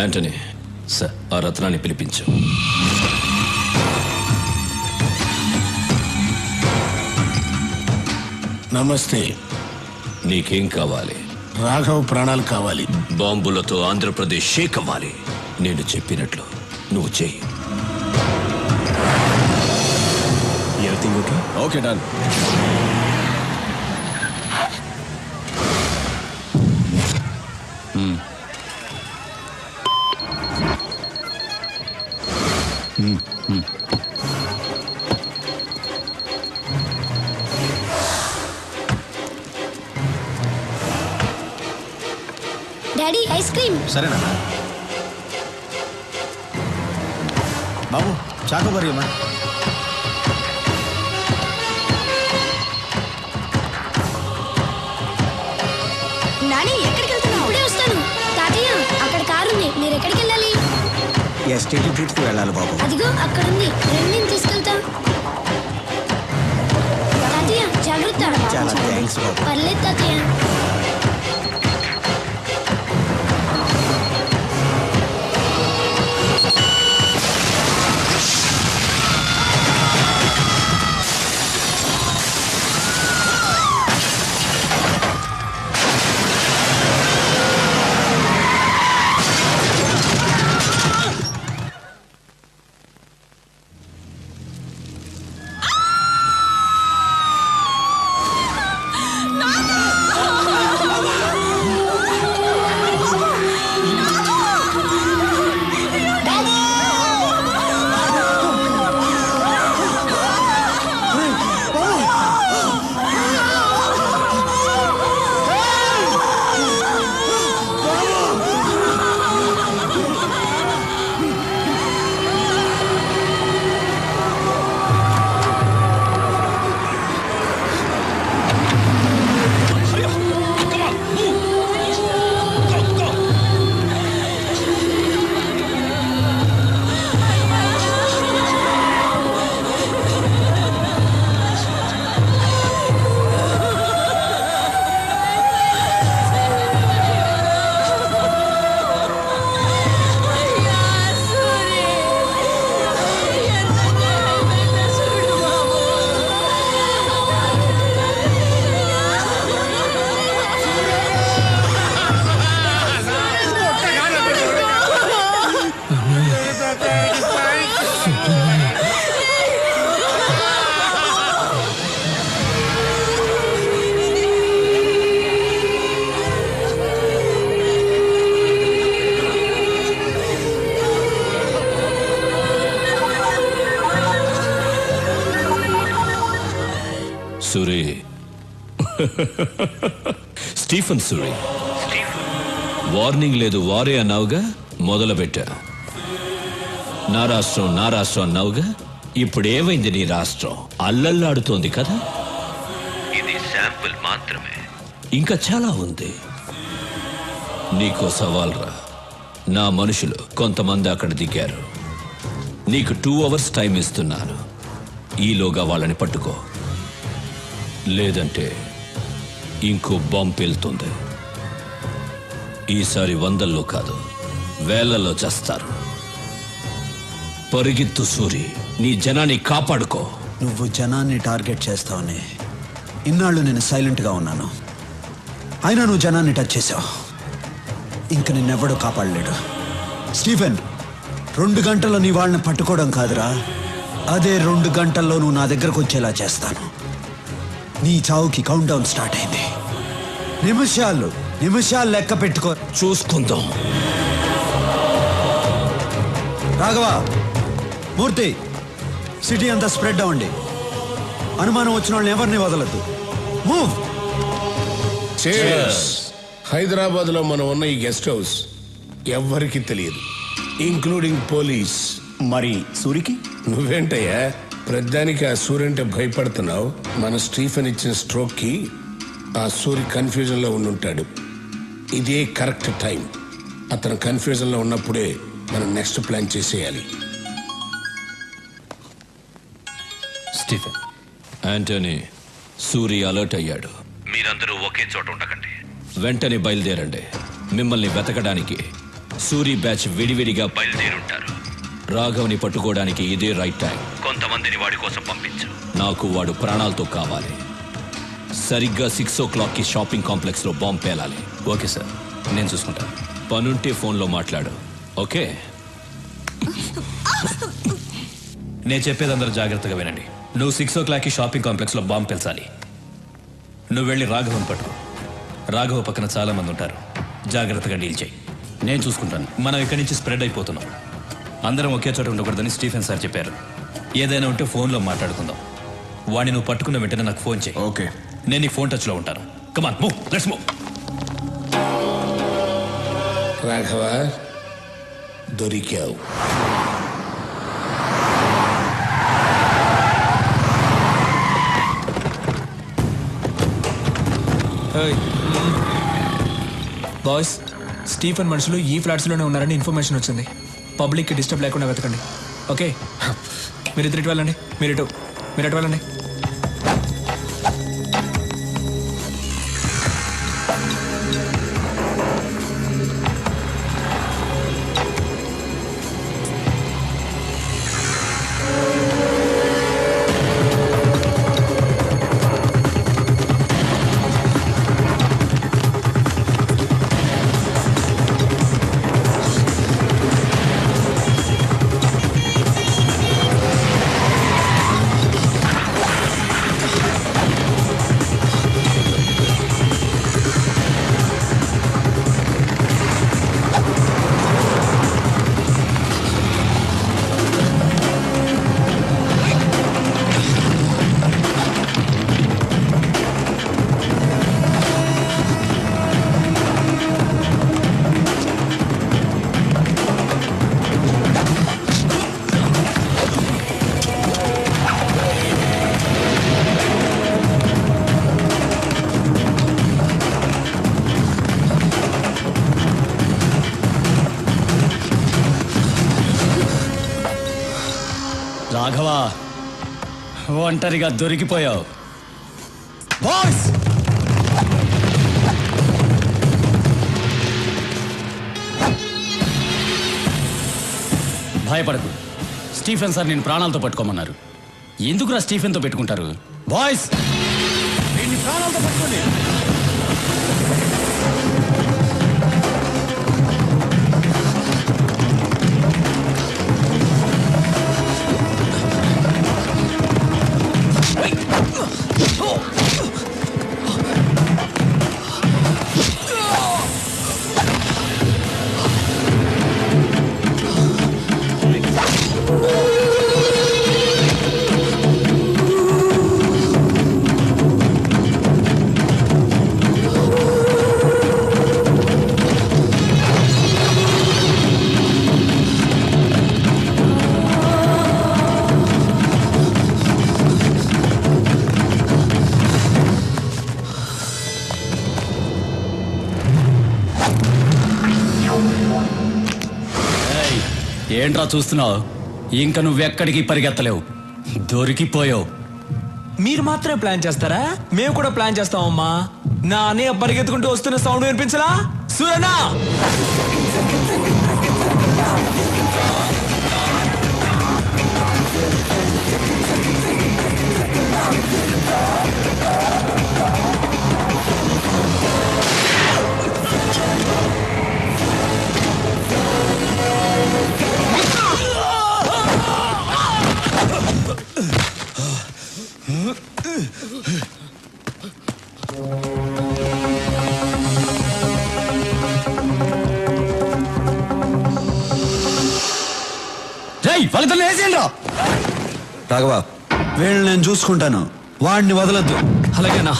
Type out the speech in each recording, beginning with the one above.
Antony sir, ఆ రత్నాన్ని పిలిపించు. నమస్తే. నీకేం కావాలి? రాఘవ్ ప్రాణాలు కావాలి. బాంబులతో ఆంధ్రప్రదేశ్ షేక్ అవ్వాలి. నేను చెప్పినట్లు నువ్వు చెయ్యి. Everything okay? Okay, done. Daddy ice cream. సరేనా బాబు? చాకోబారి అమ్మా. నాని ఎక్కడికి వెళ్తున్నావు? ఇప్పుడే వస్తాను. తాతయ్య అక్కడ కారు ఉంది, మీరు ఎక్కడికి వెళ్ళాలి? ఎస్టేట్ ట్రిప్కి వెళ్ళాలి బాబు. అదిగో అక్కడ ఉంది, రండి నేను తీసుకెళ్తా. తాతయ్య జాగ్రత్త. చాలా థ్యాంక్స్ బాబు. పర్లేదు తాతయ్య. సూరి, స్టీఫెన్ సూరి. వార్నింగ్ లేదు, వారే అన్నావుగా, మొదలుపెట్టా. నా రాష్ట్రం అన్నావుగా, ఇప్పుడు ఏమైంది? నీ రాష్ట్రం అల్లల్లాడుతోంది కదా. ఇది శాంపుల్ మాత్రమే, ఇంకా చాలా ఉంది. నీకో సవాల్ రా. నా మనుషులు కొంతమంది అక్కడ దిగారు. నీకు 2 hours టైం ఇస్తున్నాను. ఈలోగా వాళ్ళని పట్టుకో, లేదంటే ఇంకో బాంబు పేలుతుంది. ఈసారి 100లో కాదు, 1000లో చేస్తారు. పరిగెత్తు సూరి, నీ జనాన్ని కాపాడుకో. నువ్వు జనాన్ని టార్గెట్ చేస్తావని ఇన్నాళ్ళు నేను సైలెంట్గా ఉన్నాను. అయినా నువ్వు జనాన్ని టచ్ చేసావు. ఇంక నిన్నెవ్వడూ కాపాడలేడు. స్టీఫెన్, 2 గంటల్లో నీ వాళ్ళని పట్టుకోవడం కాదురా, అదే 2 గంటల్లో నువ్వు నా దగ్గరకు వచ్చేలా చేస్తాను. నీ చావుకి కౌంట్ డౌన్ స్టార్ట్ అయింది. నిమిషాలు లెక్క పెట్టుకో. చూసుకుందాం. రాఘవ, మూర్తి, సిటీ అంతా స్ప్రెడ్ అవ్వండి. అనుమానం వచ్చిన వాళ్ళని ఎవరిని వదలద్దు. మూవ్. హైదరాబాద్ లో మనం ఉన్న ఈ గెస్ట్ హౌస్ ఎవ్వరికి తెలియదు, ఇంక్లూడింగ్ పోలీస్. మరి సూరికి? నువ్వేంటయ్యా ప్రధానికి ఆ సూర్య అంటే భయపడుతున్నావు? మన స్టీఫెన్ ఇచ్చిన స్ట్రోక్ కి ఆ సూర్య కన్ఫ్యూజన్ లో ఉండుంటాడు. ఇదే కరెక్ట్ టైం. అతను కన్ఫ్యూజన్ లో ఉన్నప్పుడే మనం నెక్స్ట్ ప్లాన్ చేసేయాలి. స్టీఫెన్, యాంటనీ, సూరి అలర్ట్ అయ్యాడు. మీరందరూ ఒకే చోట ఉండకండి. వెంటనే బయలుదేరండి. మిమ్మల్ని వెతకడానికి సూరి బ్యాచ్ విడివిడిగా బయలుదేరుంటారు. రాఘవ్ని పట్టుకోవడానికి ఇదే రైట్ టైం. కొంతమందిని వాడి కోసం పంపించు. నాకు వాడు ప్రాణాలతో కావాలి. సరిగ్గా 6 o'clockకి షాపింగ్ కాంప్లెక్స్ లో బాంబు పేలాలి. ఓకే సార్, నేను చూసుకుంటాను. పనుంటే ఫోన్లో మాట్లాడు. ఓకే? నేను చెప్పేది అందరూ జాగ్రత్తగా వినండి. నువ్వు 6 o'clockకి షాపింగ్ కాంప్లెక్స్లో బాంబు పెంచాలి. నువ్వు వెళ్ళి రాఘవన్ పట్టుకో. రాఘవ పక్కన చాలా మంది ఉంటారు. జాగ్రత్తగా డీల్ చేయి, నేను చూసుకుంటాను. మనం ఇక్కడి నుంచి స్ప్రెడ్ అయిపోతున్నాం. అందరం ఒకే చోట ఉండకూడదని స్టీఫెన్ సార్ చెప్పారు. ఏదైనా ఉంటే ఫోన్లో మాట్లాడుకుందాం. వాడిని నువ్వు పట్టుకున్న వెంటనే నాకు ఫోన్ చేయి. ఓకే. నేను నీ ఫోన్ టచ్లో ఉంటాను. Come on, move, let's move. Raghava, దొరికావు. బాయ్స్, స్టీఫెన్ మనుషులు ఈ ఫ్లాట్స్లోనే ఉన్నారని ఇన్ఫర్మేషన్ వచ్చింది. పబ్లిక్కి డిస్టర్బ్ లేకుండా వెతకండి. ఓకే, మీరు ఇటు వెళ్ళండి. మీరు అటు వెళ్ళండి. రాఘవా, ఒంటరిగా దొరికిపోయావు. బాయ్స్, భయపడకు. స్టీఫెన్ సార్ నేను ప్రాణాలతో పట్టుకోమన్నారు. ఎందుకురా స్టీఫెన్తో పెట్టుకుంటారు? బాయ్స్, వీడిని ప్రాణాలతో పట్టుకోండి. ఏంట్రా చూస్తున్నావు? ఇంకా నువ్వెక్కడికి పరిగెత్తలేవు, దొరికిపోయావు. మీరు మాత్రమే ప్లాన్ చేస్తారా? మేము కూడా ప్లాన్ చేస్తామమ్మా. నా అన్నయ్య పరిగెత్తుకుంటూ వస్తున్న సౌండ్ వినిపించలా? సూరనా, ఫలితం వేసేయండి. రాఘవ, వీళ్ళని నేను చూసుకుంటాను, వాడిని వదలొద్దు. అలాగేనా?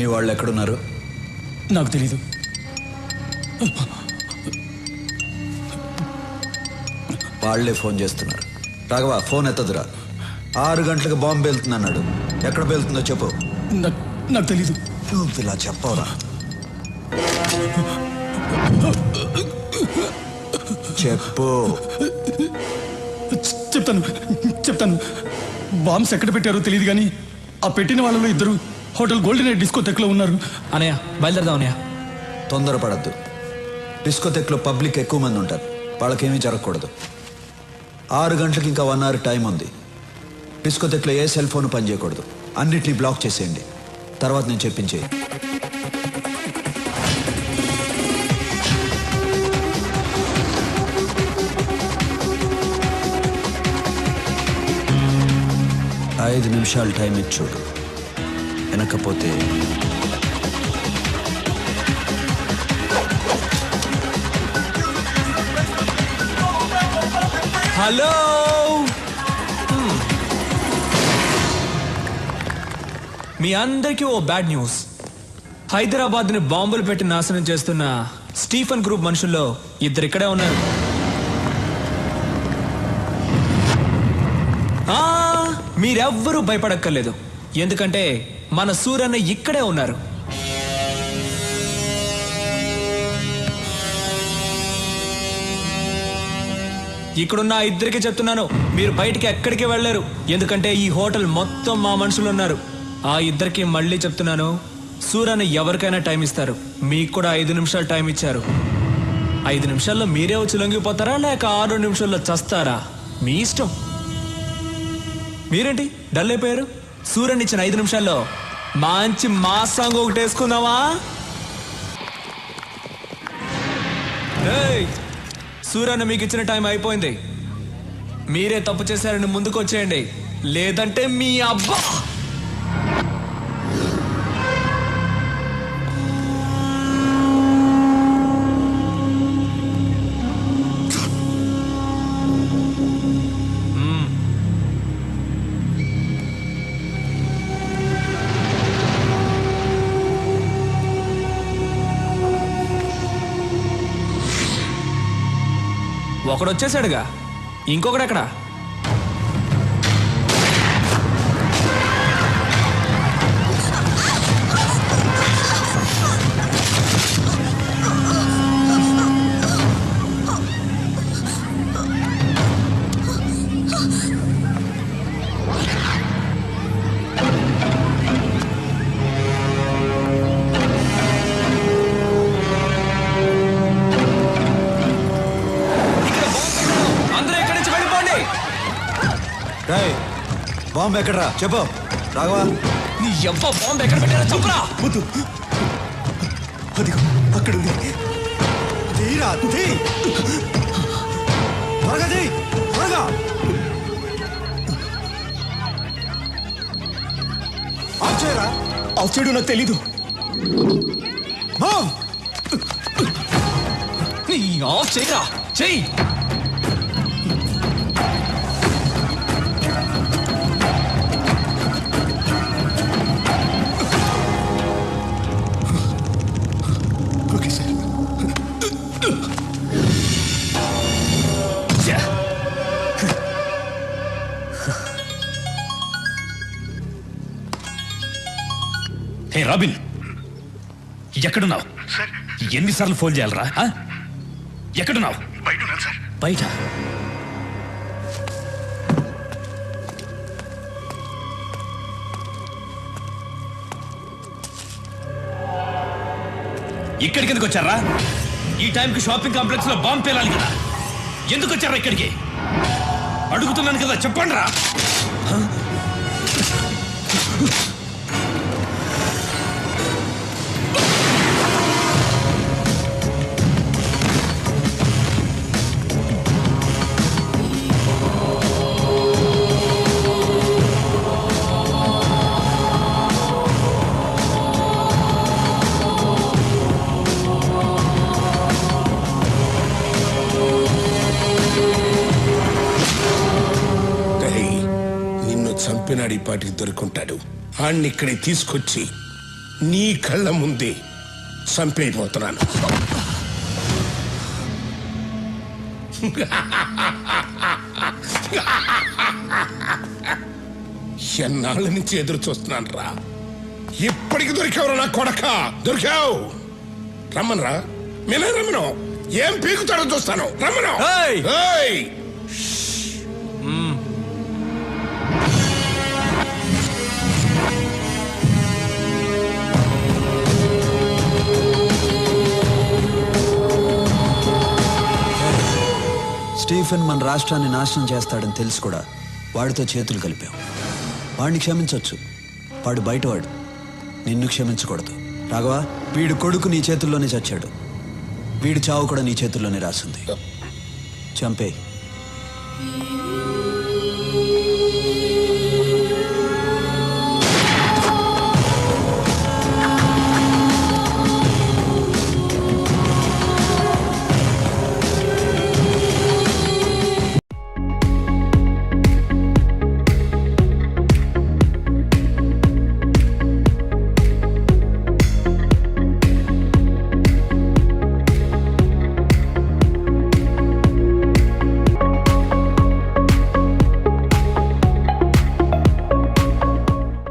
మీ వాళ్ళు ఎక్కడున్నారు? నాకు తెలీదు. వాళ్ళే ఫోన్ చేస్తున్నారు. రాఘవ ఫోన్ ఎత్తదురా. 6 గంటలకు బాంబు వెళ్తుందన్నాడు. ఎక్కడ వెళ్తుందో చెప్పు. నాకు తెలీదు. నువ్వు ఇలా చెప్పవరా? చెప్పు. చెప్తాను. బాంబ్స్ ఎక్కడ పెట్టారో తెలియదు కానీ ఆ పెట్టిన వాళ్ళలో 2 హోటల్ గోల్డెన్ నైట్ డిస్కోటెక్లో ఉన్నారు. అనయ్య బయలుదేరదాం అన్నయ్య. తొందరపడద్దు. డిస్కోటెక్లో పబ్లిక్ ఎక్కువ మంది ఉంటారు. వాళ్ళకేమీ జరగకూడదు. 6 గంటలకు ఇంకా 1 అవర్ టైం ఉంది. డిస్కోటెక్లో ఏ సెల్ ఫోన్ పనిచేయకూడదు. అన్నిటినీ బ్లాక్ చేసేయండి. తర్వాత నేను చెప్పించేయి. ఐదు నిమిషాలు టైం ఇచ్చి చూడు. వెనకపోతే హలో. మీ అందరికీ ఓ బ్యాడ్ న్యూస్. హైదరాబాద్ని బాంబులు పెట్టి నాశనం చేస్తున్న స్టీఫెన్ గ్రూప్ మనుషుల్లో 2 ఇక్కడే ఉన్నారు. మీరెవ్వరూ భయపడక్కర్లేదు, ఎందుకంటే మన సూరన్న ఇక్కడే ఉన్నారు. ఇక్కడున్న 2కి చెప్తున్నాను, మీరు బయటికి ఎక్కడికి వెళ్ళారు, ఎందుకంటే ఈ హోటల్ మొత్తం మా మనుషులు ఉన్నారు. ఆ 2కి మళ్ళీ చెప్తున్నాను, సూరన్న ఎవరికైనా టైం ఇస్తారు. మీకు కూడా 5 నిమిషాలు టైం ఇచ్చారు. 5 నిమిషాల్లో మీరే వచ్చి లొంగిపోతారా లేక 6 నిమిషాల్లో చస్తారా? మీ ఇష్టం. మీరేంటి డల్ అయిపోయారు? సూర్యుని ఇచ్చిన 5 నిమిషాల్లో మంచి మాస్ సాంగ్ ఒకటి వేసుకుందామా? సూర్యన్న మీకు ఇచ్చిన టైం అయిపోయింది. మీరే తప్పు చేశారని ముందుకు వచ్చేయండి, లేదంటే మీ అబ్బా. ఒకడు వచ్చేసాడుగా, ఇంకొకడు ఎక్కడ? బాంబు ఎక్కడరా చెప్పు. రాఘవా, నీ ఎవ్వ బాంబు ఎక్కడ పెట్టారో చెప్పురా. అదిగో అక్కడ ఉంది. తీరా తీ. త్వరగా తీ, త్వరగా. ఆఫ్ చేయరా. ఆఫ్ చేయడం నాకు తెలీదు. నీ ఆఫ్ చేయరా, చెయ్యి. హే రాబిన్, ఎక్కడున్నావు? ఎన్నిసార్లు ఫోన్ చేయాలరా? ఎక్కడున్నావు? బయట. ఇక్కడికి ఎందుకు వచ్చారా? ఈ టైంకి షాపింగ్ కాంప్లెక్స్ లో బాంబు పేలాలి కదా. ఎందుకు వచ్చారా ఇక్కడికి? అడుగుతున్నాను కదా, చెప్పండి రా. చంపినాడు, ఈ పాటికి దొరుకుంటాడు. ఆడిని ఇక్కడికి తీసుకొచ్చి నీ కళ్ళ ముందే చంపైపోతున్నాను. ఎన్నాళ్ళ నుంచి ఎదురు చూస్తున్నాను రా. ఇప్పటికి దొరికావు నా కొడక, దొరికావు. రమ్మనరా, మేనే రమ్మను. ఏం పీకుతాడో చూస్తాను, రమ్మను. ఏయ్! ఏయ్! స్టీఫెన్ మన రాష్ట్రాన్ని నాశనం చేస్తాడని తెలుసు కూడా వాడితో చేతులు కలిపాం. వాడిని క్షమించవచ్చు, వాడు బయటవాడు. నిన్ను క్షమించకూడదు రాఘవ. వీడు కొడుకు నీ చేతుల్లోనే చచ్చాడు, వీడి చావు కూడా నీ చేతుల్లోనే రాసింది. చంపే.